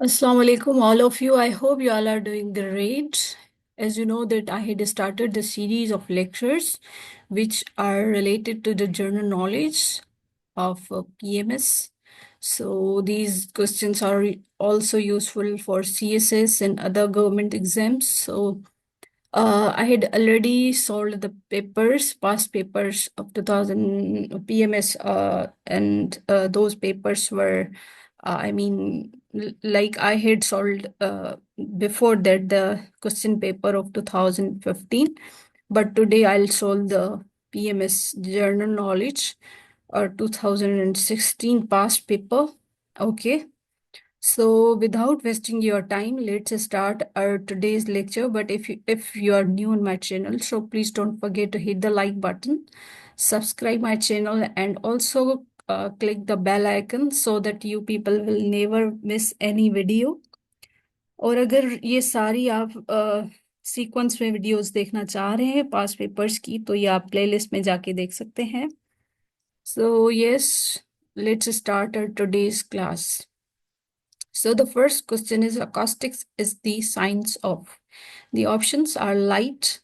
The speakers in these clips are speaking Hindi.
Assalamu alaikum, all of you. I hope you all are doing great. As you know that I had started the series of lectures which are related to the general knowledge of PMS. So these questions are also useful for CSS and other government exams. So I had already solved the papers, past papers of 2000 PMS, and those papers were, like I had solved before that the question paper of 2015, but today I'll solve the PMS general knowledge or 2016 past paper. Okay. So without wasting your time, let's start our today's lecture. But if you are new on my channel, so please don't forget to hit the like button, subscribe my channel, and also click the bell icon so that you people will never miss any video. और अगर ये सारी आप सीक्वेंस में वीडियोस देखना चाह रहे हैं पास पेपर्स की तो ये आप प्लेलिस्ट में जाके देख सकते हैं. So yes, let's start our today's class. So the first question is acoustics is the science of. The options are light,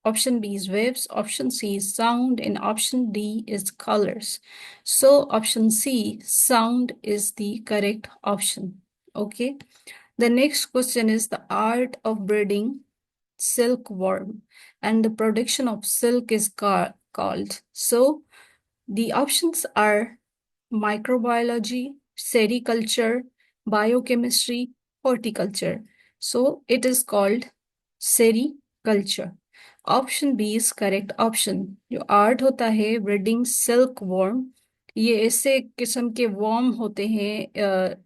option B is waves, option C is sound, and option D is colors. So option C, sound is the correct option. Okay. The next question is the art of breeding silkworm and the production of silk is called. So the options are microbiology, sericulture, biochemistry, horticulture. So it is called sericulture. Option B is correct option. जो आर्ट होता है ब्रीडिंग सिल्क वॉर्म, ये ऐसे किस्म के वॉर्म होते हैं,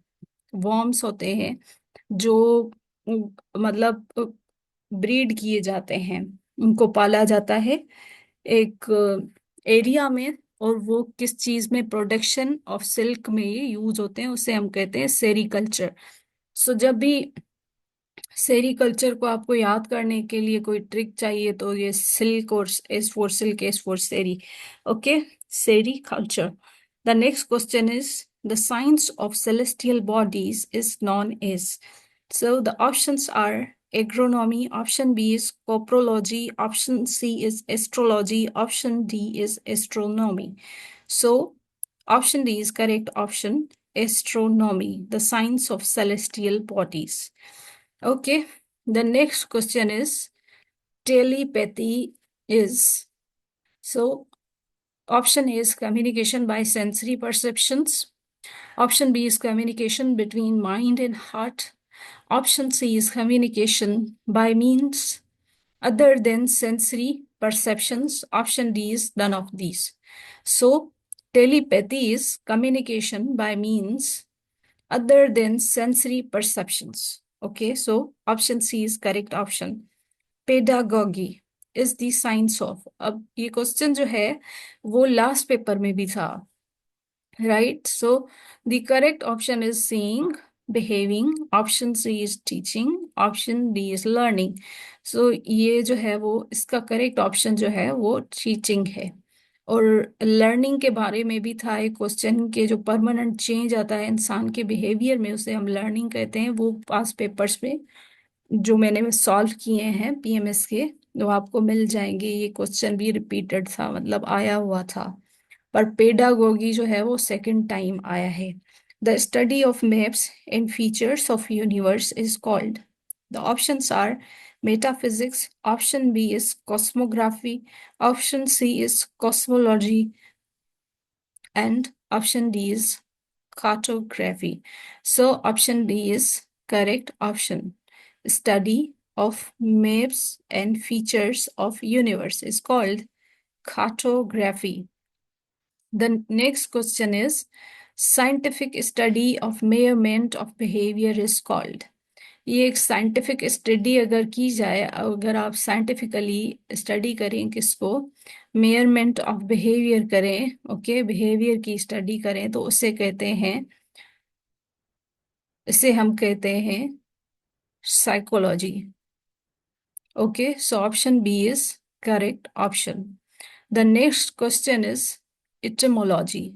वॉर्म्स होते हैं जो मतलब ब्रीड किए जाते हैं, उनको पाला जाता है एक एरिया में, और वो किस चीज में प्रोडक्शन ऑफ सिल्क में ये यूज होते हैं उसे हम कहते हैं सेरीकल्चर. सो जब भी सेरीकल्चर को आपको याद करने के लिए कोई ट्रिक चाहिए तो ये सिल्क और S for silk, S for seri. Okay, sericulture. The next question is the science of celestial bodies is known as. So the options are agronomy, option B is coprology, option C is astrology, option D is astronomy. So option D is correct option, astronomy, the science of celestial bodies. Okay, the next question is telepathy is. So option A is communication by sensory perceptions. Option B is communication between mind and heart. Option C is communication by means other than sensory perceptions. Option D is none of these. So, telepathy is communication by means other than sensory perceptions. Okay, so option C is correct option. Pedagogy is the science of. अब ये क्वेश्चन जो है वो लास्ट पेपर में भी था, right? So the correct option is seeing, behaving. Option C is teaching. Option D is learning. So ये जो है वो इसका करेक्ट ऑप्शन जो है वो टीचिंग है. और लर्निंग के बारे में भी था एक क्वेश्चन के जो परमानेंट चेंज आता है इंसान के बिहेवियर में उसे हम लर्निंग कहते हैं. वो पास पेपर्स में जो मैंने सॉल्व किए हैं पीएमएस के वो आपको मिल जाएंगे. ये क्वेश्चन भी रिपीटेड था, मतलब आया हुआ था, पर पेडागोगी जो है वो सेकंड टाइम आया है. The study of maps and features of universe is called. The options are metaphysics, option B is cosmography, option C is cosmology, and option D is cartography. So option D is correct option. Study of maps and features of universe is called cartography. The next question is scientific study of measurement of behavior is called. ये एक साइंटिफिक स्टडी अगर की जाए, अगर आप साइंटिफिकली स्टडी करें किसको, मेयरमेंट ऑफ बिहेवियर करें, ओके, बिहेवियर की स्टडी करें तो उसे कहते हैं, इसे हम कहते हैं psychology. Okay, so option B is correct option. The next question is etymology.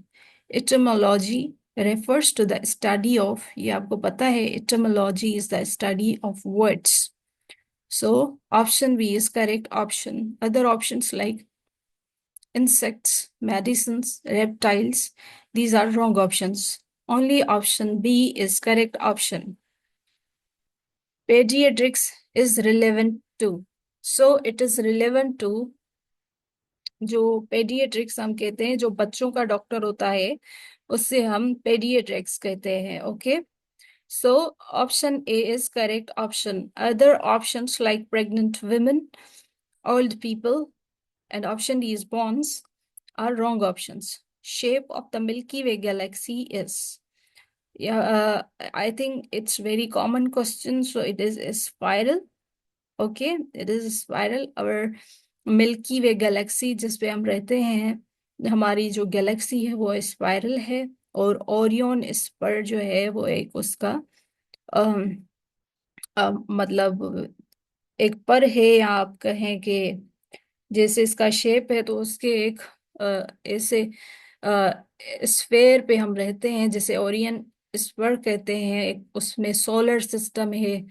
Etymology refers to the study of, ये आपको पता है, etymology is the study of words. So option B is correct option. Other options like insects, medicines, reptiles, these are wrong options. Only option B is correct option. Pediatrics is relevant to. So it is relevant to, जो पेडिएट्रिक्स हम कहते हैं, जो बच्चों का डॉक्टर होता है, उससे हम पेडिएट्रिक्स कहते हैं. Okay, so option A is correct option. Other options like pregnant women, old people, and option D is bonds are wrong options. Shape of the Milky Way galaxy is, yeah, I think it's very common question, so it is a spiral. Okay, it is a spiral. Our milky way Galaxy जिस पे हम रहते हैं, हमारी जो गैलेक्सी है वो स्पाइरल है, और ओरियन इस पर जो है वो एक उसका अम, मतलब एक पर है, या आप कहें कि जैसे इसका शेप है तो उसके एक ऐसे स्फेयर पे हम रहते हैं, जैसे ओरियन इस पर कहते हैं. एक उसमें सोलर सिस्टम है,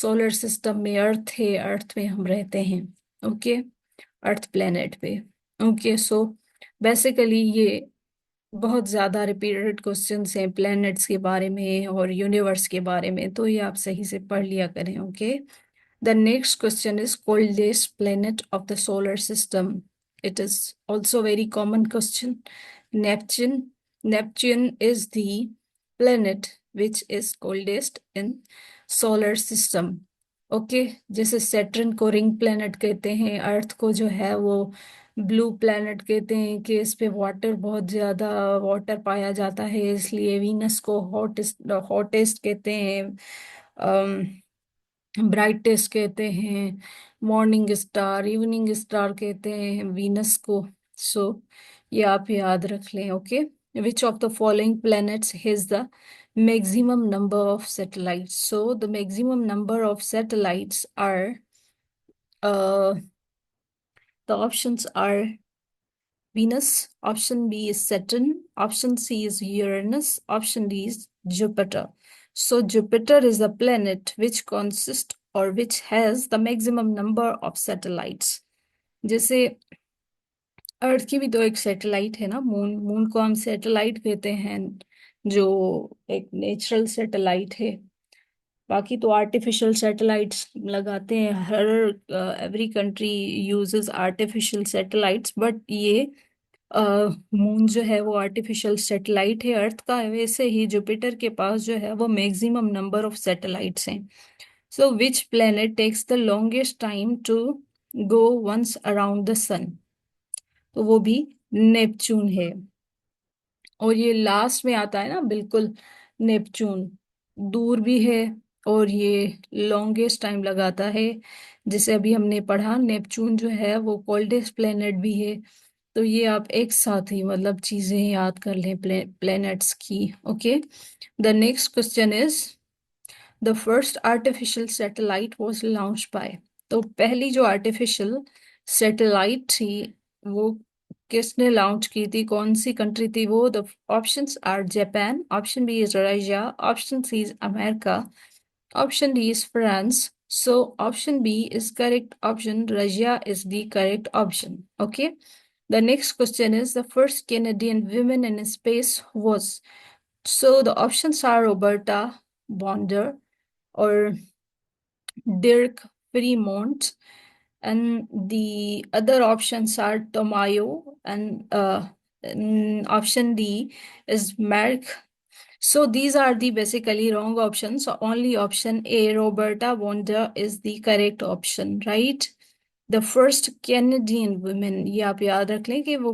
सोलर सिस्टम में अर्थ है, अर्थ में हम रहते हैं. ओके, अर्थ प्लेनेट पे. ओके, सो बेसिकली ये बहुत ज्यादा रिपीटेड क्वेश्चंस हैं प्लैनेट्स के बारे में और यूनिवर्स के बारे में, तो ये आप सही से पढ़ लिया करें. Okay, the next question is coldest planet of the solar system. It is also very common question. Neptune. Neptune is the planet which is coldest in solar system. Okay, जैसे सैटर्न को रिंग प्लेनेट कहते हैं, अर्थ को जो है वो ब्लू प्लेनेट कहते हैं कि इस पे वाटर बहुत ज्यादा वाटर पाया जाता है, इसलिए वीनस को हॉटेस्ट हॉटेस्ट कहते हैं, ब्राइटेस्ट कहते हैं, मॉर्निंग स्टार, इवनिंग स्टार कहते हैं वीनस को. सो ये आप याद रख लें. Okay, which of the following planets has the maximum number of satellites? So the maximum number of satellites are, uh, the options are Venus, option B is Saturn, option C is Uranus, option D is Jupiter. So Jupiter is the planet which consists or which has the maximum number of satellites. जैसे अर्थ की भी तो एक सैटेलाइट है ना, मून. मून को हम सैटेलाइट कहते हैं, जो एक नेचुरल सैटेलाइट है. बाकी तो आर्टिफिशियल सैटेलाइट्स लगाते हैं, हर every country uses artificial satellites, but ये मून जो है वो आर्टिफिशियल सैटेलाइट है अर्थ का. वैसे ही जुपिटर के पास जो है वो मैक्सिमम नंबर ऑफ सैटेलाइट्स हैं. So which planet takes the longest time to go once around the sun? तो वो भी नेपच्यून है, और ये लास्ट में आता है ना, बिल्कुल. नेपच्यून दूर भी है और ये लॉन्गेस्ट टाइम लगाता है. जैसे अभी हमने पढ़ा, नेपच्यून जो है वो कोल्डेस्ट प्लेनेट भी है. तो ये आप एक साथ ही मतलब चीजें याद कर लें प्लैनेट्स की. Okay, the next question is the first artificial satellite was launch by. तो पहली जो आर्टिफिशियल सैटेलाइट थी वो किसने लॉन्च की थी, कौन सी कंट्री थी वो? The options are Japan, option B is Russia, option C is America, option D is France. So option B is correct option. Russia is the correct option. Okay. The next question is the first Canadian woman in space was. So the options are Roberta Bonder or Dirk Fremont, and the other options are Tomayo, and option D is Merck. So these are the basically wrong options. So only option A, Roberta Wonder, is the correct option, right? The first Canadian women, ये आप याद रख लें कि वो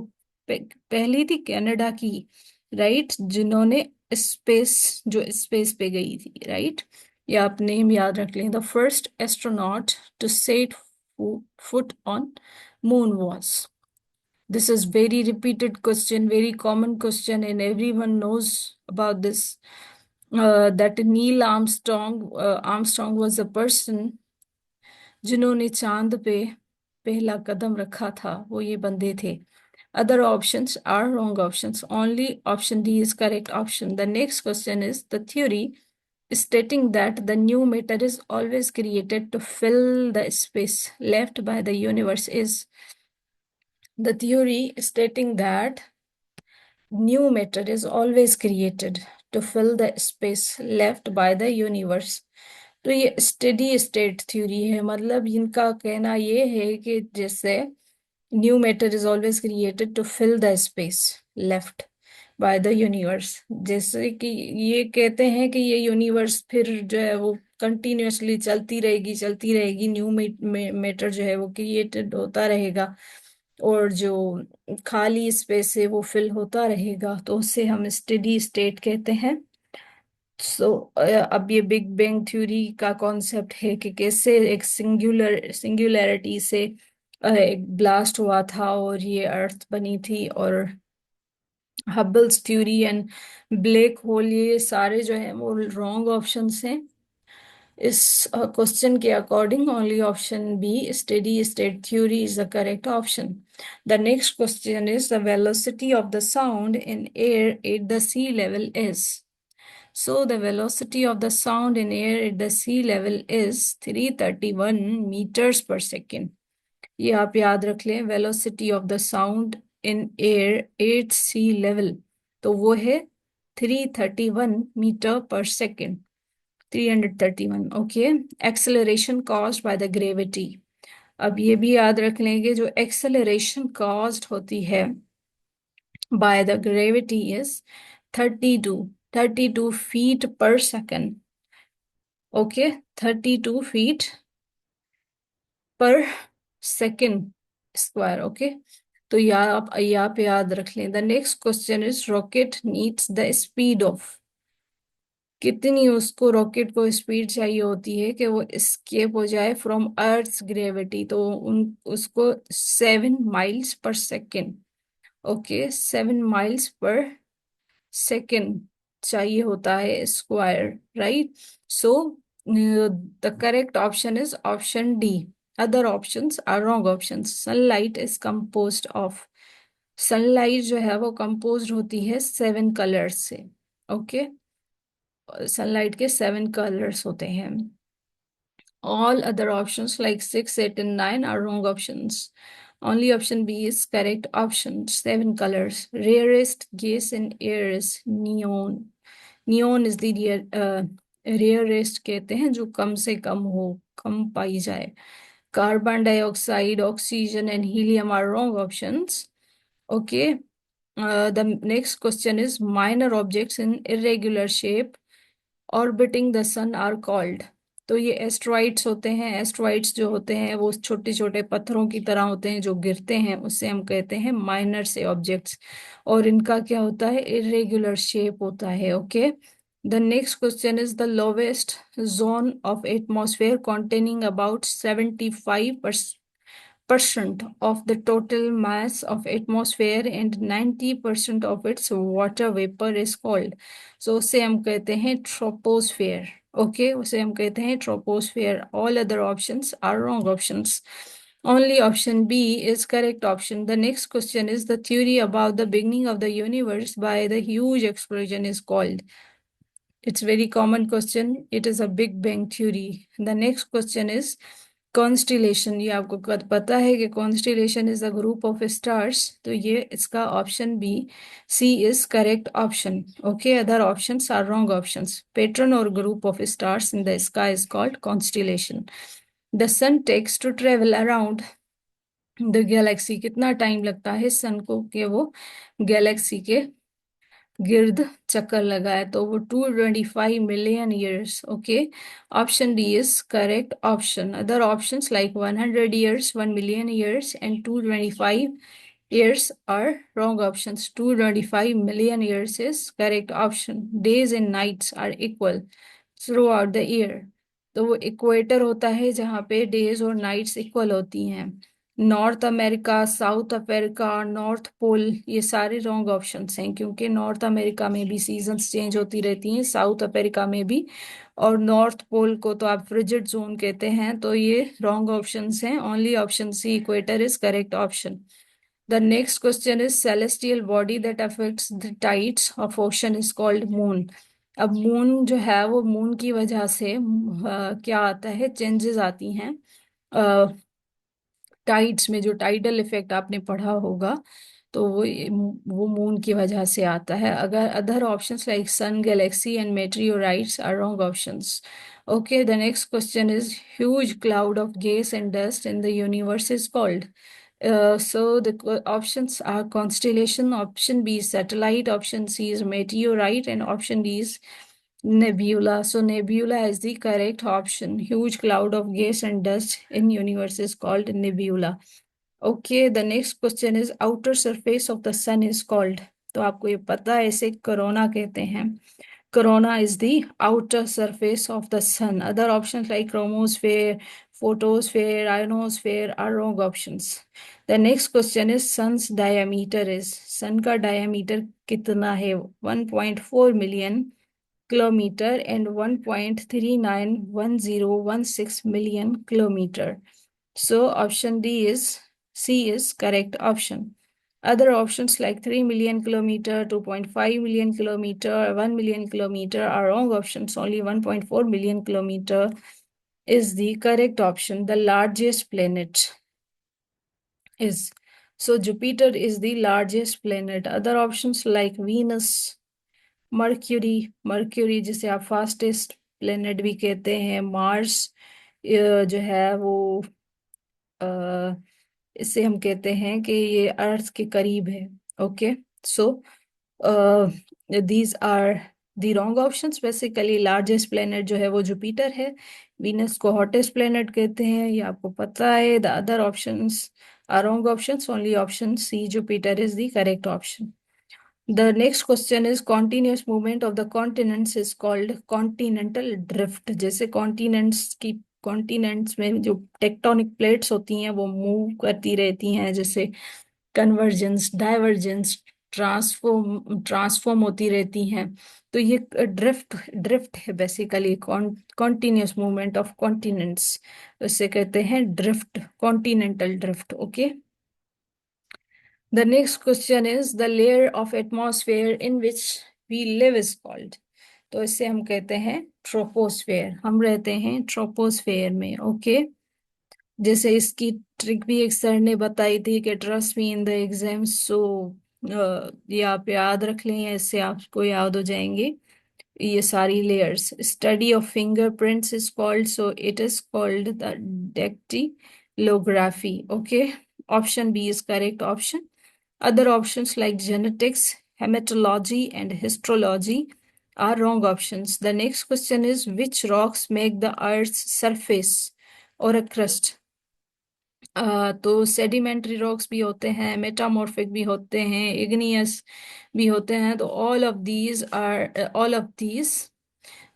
पहली थी कनाडा की, राइट, जिन्होंने स्पेस, जो स्पेस पे गई थी, राइट. ये आप नेम याद रख लें. The first astronaut to set foot on moon was. This is very repeated question, very common question, and everyone knows about this. That Neil Armstrong was a person जिन्होंने चांद पे पहला कदम रखा था. वो ये बंदे थे. Other options are wrong options. Only option D is correct option. The next question is the theory stating that the new matter is always created to fill the space left by the universe is the theory stating that new matter is always created to fill the space left by the universe. तो ये स्टेडी स्टेट थ्योरी है, मतलब इनका कहना ये है कि जैसे new matter is always created to fill the space left by the universe. जैसे कि ये कहते हैं कि ये यूनिवर्स फिर जो है वो कंटिन्यूअसली चलती रहेगी, न्यू मैटर जो है वो क्रिएटेड होता रहेगा और जो खाली स्पेस है वो फिल होता रहेगा, तो उसे हम स्टेडी स्टेट कहते हैं। सो अब ये बिग बैंग थ्योरी का कॉन्सेप्ट है कि कैसे एक सिंगुलैरिटी से एक ब्लास्ट हुआ था और ये अर्थ बनी थी, और हबल्स थ्योरी एंड ब्लैक होल, ये सारे जो है वो रॉन्ग ऑप्शंस हैं। इस क्वेश्चन के according only option B steady state theory is the correct option. The next question is the velocity of the sound in air at the sea level is. So the velocity of the sound in air at the sea level is 331 meters per second. ये आप याद रख लें, velocity of the sound in air at sea level, तो वो है 331 meter per second, 331। okay, acceleration caused by the gravity, अब ये भी याद रख लेंगे जो acceleration caused होती है by the gravity is 32 feet per second। Okay, 32 feet पर सेकेंड स्क्वायर। ओके, तो आप पे याद रख लें। The next question is rocket needs the speed of, कितनी उसको रॉकेट को स्पीड चाहिए होती है कि वो एस्केप हो जाए फ्रॉम अर्थ ग्रेविटी, तो उसको 7 miles per second। Okay, 7 miles per second चाहिए होता है square, right. So the correct option is option D. Other options are wrong options. Sunlight is composed of, sunlight जो है वो कंपोज्ड होती है 7 कलर्स से। ओके, सनलाइट के 7 कलर्स होते हैं। All other options like 6, 8, and 9 are wrong options. Only option B is correct option. 7 colors. Rarest gas in air is neon. Neon is the rarest कहते हैं जो कम से कम हो, कम पाई जाए। Carbon dioxide, oxygen, and helium are wrong options. Okay. The next question is minor objects in irregular shape orbiting the sun are called. तो ये एस्ट्रॉइड्स होते हैं। एस्ट्रॉइड्स जो होते हैं वो छोटे छोटे पत्थरों की तरह होते हैं जो गिरते हैं, उससे हम कहते हैं माइनर से ऑब्जेक्ट्स, और इनका क्या होता है, इरेगुलर शेप होता है। Okay, the next question is the lowest zone of atmosphere containing about 75% of the total mass of atmosphere and 90% of its water vapor is called। so उसे हम कहते हैं troposphere। okay, उसे हम कहते हैं troposphere। all other options are wrong options। only option B is correct option। the next question is the theory about the beginning of the universe by the huge explosion is called। it's very common question, it is a big bang theory। the next question is constellation, ये आपको पता है कि constellation is a group of stars, तो ये इसका option B C is correct option. Okay, other options are wrong options. Pattern और group of stars in the sky is called constellation. The sun takes to travel around the galaxy, कितना टाइम लगता है सन को कि वो गैलेक्सी के गिर्द चक्कर लगाए, तो वो 225 million years. Okay, option D is correct option. Other options like 100 years, 1 million years and 225 years are wrong options। 225 million years is correct option। days and nights are equal throughout the year, तो वो इक्वेटर होता है जहाँ पे डेज और नाइट्स इक्वल होती हैं। North America, South America, North Pole, ये सारे रॉन्ग ऑप्शंस हैं, क्योंकि नॉर्थ अमेरिका में भी सीजन्स चेंज होती रहती हैं, साउथ अमेरिका में भी, और नॉर्थ पोल को तो आप फ्रिजिड जोन कहते हैं, तो ये रॉन्ग ऑप्शंस हैं। Only option C equator is correct option. The next question is celestial body that affects the tides of ocean is called moon. अब मून जो है वो मून की वजह से क्या आता है, चेंजेस आती हैं टाइड्स में। जो टाइडल इफेक्ट आपने पढ़ा होगा तो वो मून की वजह से आता है। अगर other options like sun, galaxy and meteorites are wrong options. Okay, the next question is huge cloud of gas and dust in the universe is called. So the options are constellation, option B is satellite, option C is meteorite, and option D is nebula. So nebula is the correct option. Huge cloud of gas and dust in universe is called nebula. Okay, the next question is outer surface of the sun is called. तो आपको ये पता है, इसे कोरोना कहते हैं। Corona is the outer surface of the sun. Other options like chromosphere, photosphere, ionosphere are wrong options. The next question is sun's diameter is. Sun का diameter कितना है? 1.4 million kilometer and 1.391016 million kilometer. So option C is correct option. Other options like 3 million kilometer, 2.5 million kilometer, 1 million kilometer are wrong options. Only 1.4 million kilometer is the correct option. The largest planet is. So Jupiter is the largest planet. Other options like Venus, mercury जिसे आप फास्टेस्ट प्लेनेट भी कहते हैं, मार्स जो है वो इसे हम कहते हैं कि ये अर्थ के करीब है। Okay, so these are the wrong options. Basically largest planet जो है वो जुपिटर है। वीनस को हॉटेस्ट प्लेनेट कहते हैं, ये आपको पता है। The other options are wrong options. Only option C Jupiter is the correct option. The next question is continuous movement of the continents is called continental drift। जैसे कॉन्टिनेंट्स में जो टेक्टोनिक प्लेट्स होती हैं वो मूव करती रहती हैं, जैसे कन्वर्जेंस, डाइवर्जेंस, ट्रांसफॉर्म होती रहती हैं। तो ये ड्रिफ्ट है basically, continuous movement of continents, इसे कहते हैं drift, continental drift. Okay, the next question is the layer of atmosphere in which we live is called। तो इसे हम कहते हैं ट्रोपोस्फेयर। हम रहते हैं ट्रोपोस्फेयर में। ओके, जैसे इसकी ट्रिक भी एक सर ने बताई थी कि trust me in the exam. So ये आप याद रख लें, इससे आपको याद हो जाएंगे ये सारी layers. Study of fingerprints is called, so it is called the dactylography. Okay, option B is correct option. Other options like genetics, hematology, and histology are wrong options. The next question is which rocks make the Earth's surface or a crust? तो सेडिमेंट्री रॉक्स भी होते हैं, मेटामॉर्फिक भी होते हैं, इग्नियस भी होते हैं। तो all of these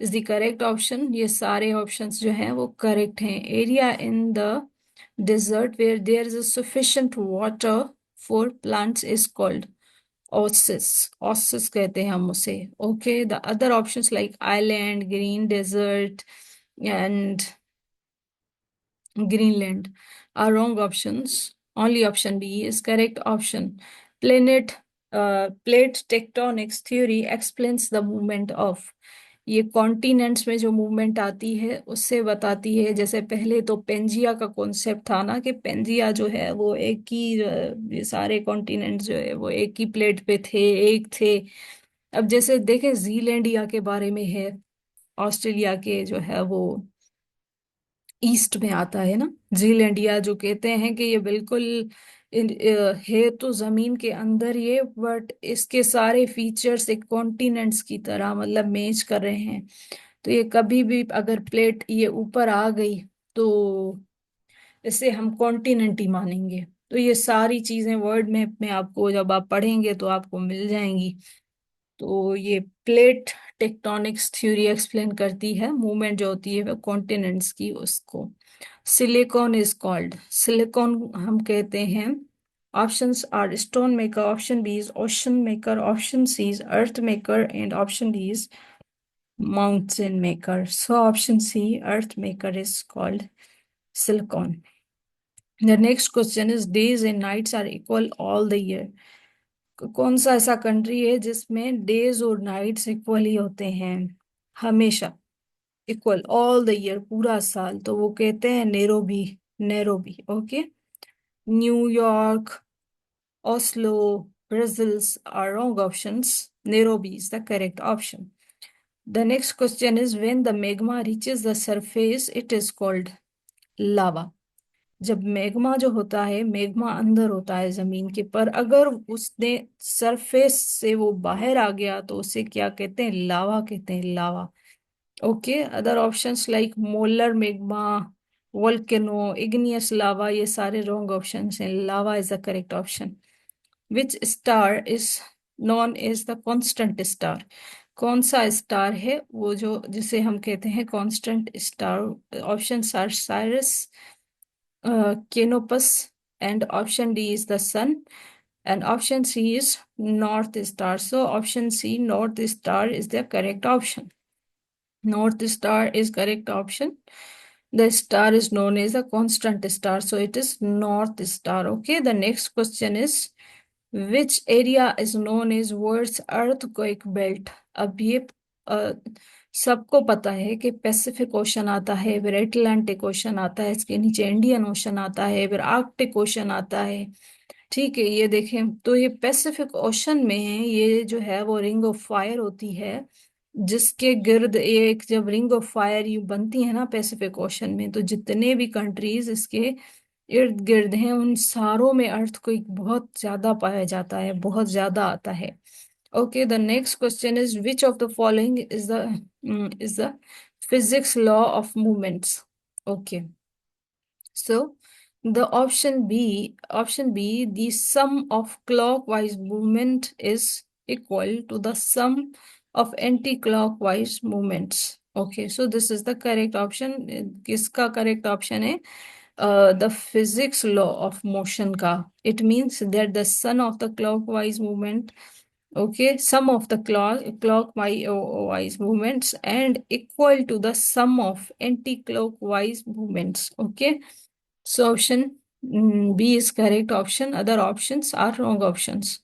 is the correct option. ये सारे ऑप्शंस जो हैं वो करेक्ट हैं। Area in the desert where there is a sufficient water for plants is called oasis। oasis कहते हैं हम उसे। okay, the other options like island, green desert and Greenland are wrong options. Only option B is correct option. Plate tectonics theory explains the movement of। ये कॉन्टिनेंट्स में जो मूवमेंट आती है उससे बताती है। जैसे पहले तो पेंजिया का कॉन्सेप्ट था ना, कि पेंजिया जो है वो एक ही ये सारे कॉन्टिनेंट्स जो है वो एक ही प्लेट पे थे, एक थे। अब जैसे देखें जीलैंडिया के बारे में है, ऑस्ट्रेलिया के जो है वो ईस्ट में आता है ना जीलैंडिया, जो कहते हैं कि ये बिल्कुल है तो जमीन के अंदर ये, बट इसके सारे फीचर्स एक कॉन्टिनेंट्स की तरह मतलब मैच कर रहे हैं। तो ये कभी भी अगर प्लेट ये ऊपर आ गई तो इसे हम कॉन्टिनेंट ही मानेंगे। तो ये सारी चीजें वर्ड मैप में आपको जब आप पढ़ेंगे तो आपको मिल जाएंगी। तो ये प्लेट टेक्टोनिक्स थ्योरी एक्सप्लेन करती है मूवमेंट जो होती है वो कॉन्टिनेंट्स की, उसको। सिलिकॉन इज कॉल्ड, सिलिकॉन हम कहते हैं। Options are stone maker, option B is ocean maker, option C is earth maker and option D is mountain maker. So option C earth maker is called silicon। The next question is days and nights are equal all the year. कौन सा ऐसा कंट्री है जिसमें डेज और नाइट्स इक्वल ही होते हैं हमेशा, इक्वल ऑल द ईयर, पूरा साल? तो वो कहते हैं Nairobi. Nairobi, okay. New York, Oslo, Brussels are wrong options. Nairobi is the correct option. The next question is when the magma reaches the surface, it is called lava. जब मैग्मा जो होता है, मैग्मा अंदर होता है जमीन के, पर अगर उसने सरफेस से वो बाहर आ गया तो उसे क्या कहते हैं? लावा कहते हैं, lava. Okay, other options like molar magma, volcano, igneous lava, ये सारे रॉन्ग ऑप्शंस हैं. Lava is the correct option. Which star is known as the constant star? कौन सा स्टार है वो जो जिसे हम कहते हैं constant star? Option are Sirius, Canopus, and option D is the sun, and option C is North Star. So option C, North Star, is the correct option. North Star is correct option. The star is known as a constant star, so it is North Star. Okay, the next question is which area is known as world's earthquake belt? अब ये अ, सबको पता है कि पैसिफिक ओशन आता है, फिर एटलांटिक ओशन आता है, इसके नीचे इंडियन ओशन आता है, फिर आर्कटिक ओशन आता है. ठीक है, ये देखें तो ये पैसिफिक ओशन में ये जो है वो रिंग ऑफ फायर होती है, जिसके गिर्द एक जब रिंग ऑफ फायर यू बनती है ना पैसिफिक ओशन में, तो जितने भी कंट्रीज इसके इर्द गिर्द हैं उन सारों में अर्थक्वेक बहुत ज्यादा पाया जाता है, बहुत ज्यादा आता है. Okay, the next question is which of the following is the physics law of movements? Okay, so the option B, the sum of clockwise movement is equal to the sum of anti-clockwise movements. Okay, so this is the correct option. किसका correct option है? The physics law of motion का. It means that the sum of the clockwise movement, okay, sum of the clockwise movements and equal to the sum of anti-clockwise movements. Okay. So option B is correct option. Other options are wrong options.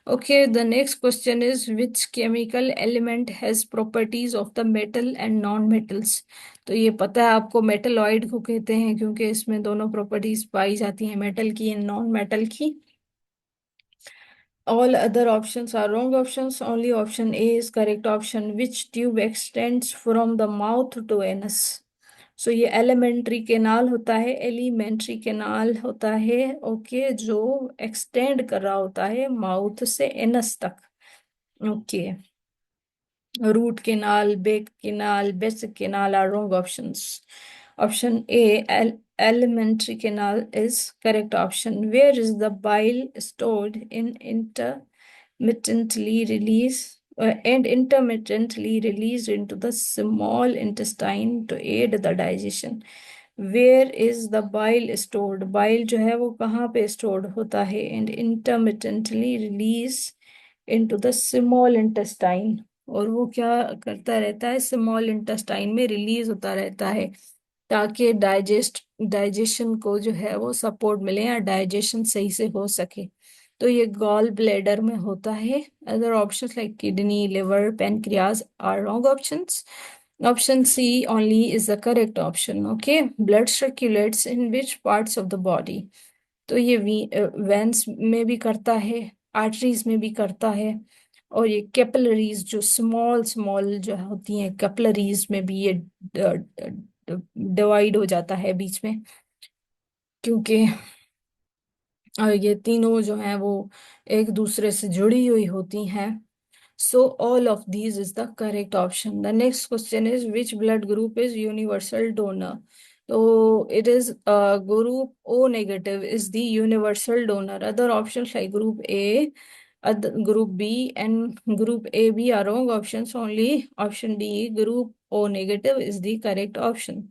Okay, the next question is which chemical element has properties of the metal and non-metals? तो ये पता है आपको, मेटलॉइड को कहते हैं क्योंकि इसमें दोनों प्रॉपर्टीज पाई जाती हैं, मेटल की एंड नॉन मेटल की. All other options are wrong options. Only option A is correct option. Which tube extends from the mouth to anus? सो ये एलिमेंट्री केनाल होता है, एलिमेंट्री केनाल होता है, ओके, जो एक्सटेंड कर रहा होता है माउथ से एनस तक. Okay, root canal, back canal, basic canal are wrong options. Option A, elementary canal is correct option. Where is the bile stored in intermittently released into the small intestine to aid the digestion? Where is the bile stored? Bile जो है वो कहाँ पे stored होता है? And intermittently release into the small intestine. और वो क्या करता रहता है? स्मॉल इंटेस्टाइन में रिलीज होता रहता है ताकि डाइजेशन को जो है वो सपोर्ट मिले या डाइजेशन सही से हो सके. तो ये गॉल ब्लैडर में होता है. Other options like kidney, liver, pancreas are wrong options. Option C only is the correct option. Okay, blood circulates in which parts of the body? तो ये वेंस में भी करता है, आर्टरीज में भी करता है, और ये कैपिलरीज जो स्मॉल स्मॉल जो होती हैं कैपिलरीज में भी ये डिवाइड हो जाता है बीच में, क्योंकि ये तीनों जो हैं वो एक दूसरे से जुड़ी हुई होती हैं. So all of these is the correct option. The next question is which blood group is universal donor? So it is group O negative is the universal donor. Other options like group A, group B and group AB are wrong options. Only option D, group O negative, is the correct option.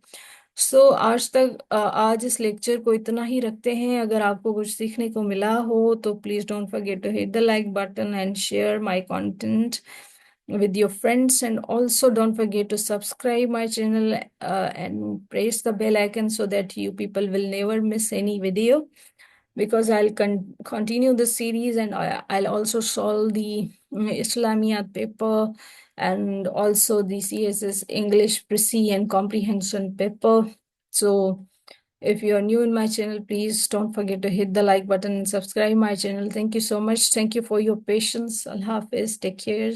सो आज इस लेक्चर को इतना ही रखते हैं. अगर आपको कुछ सीखने को मिला हो तो please don't forget to hit the like button and share my content. with your friends, and also don't forget to subscribe my channel and press the bell icon so that you people will never miss any video, because I'll continue the series, and I'll also solve the Islamiyat paper and also the CSS English Preci and Comprehension paper. So if you are new in my channel, please don't forget to hit the like button and subscribe my channel. Thank you so much. Thank you for your patience. Allah Hafiz. Take care.